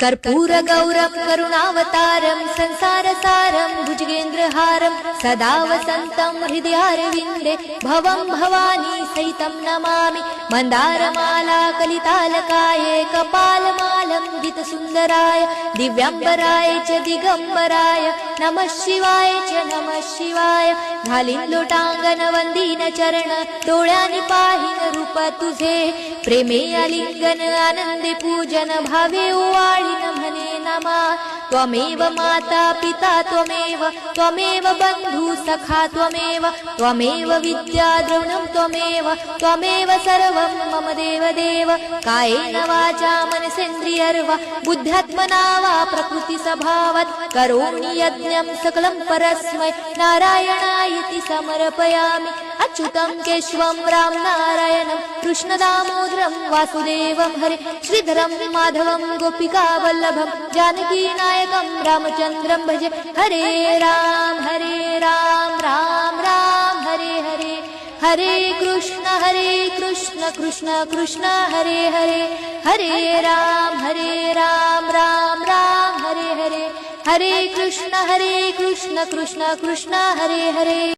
कर्पूरगौरं करुणावतारं संसारसारं भुजगेन्द्रहारं सदा वसन्तं हृदयारविन्दे भवं भवानी सहितं नमामि। मन्दारमाला कलितालकाये कपालमालं गीतसुन्दराय दिव्याम्बराय च दिगम्बराय नमः शिवाय च नमः शिवाय। घालीन लोटांगण वंदीन चरण डोळ्यांनी पाहीन रूप तुझे प्रेमे आलिंगन आनंदे पूजन भावे ओवाळीन म्हणे नमा। त्वमेव माता पिता त्वमेव बंधु सखा त्वमेव विद्या द्रविणं त्वमेव सर्वं मम देव कायेन वाचा मनसेन्द्रियर्वा बुद्ध्यात्मना वा प्रकृति स्वभावात् करोमि यज्ञं सकलं परस्मै नारायणायति समर्पयामि। अच्युतं केशवं राम नारायणं कृष्णदामोदरं वासुदेवं हरे श्रीधरं माधवं गोपिका वल्लभं जानकी नायकं रामचन्द्रं भजे। हरे राम राम राम हरे हरे हरे कृष्ण कृष्ण कृष्ण हरे हरे हरे राम राम राम हरे हरे हरे कृष्ण कृष्ण कृष्ण हरे हरे।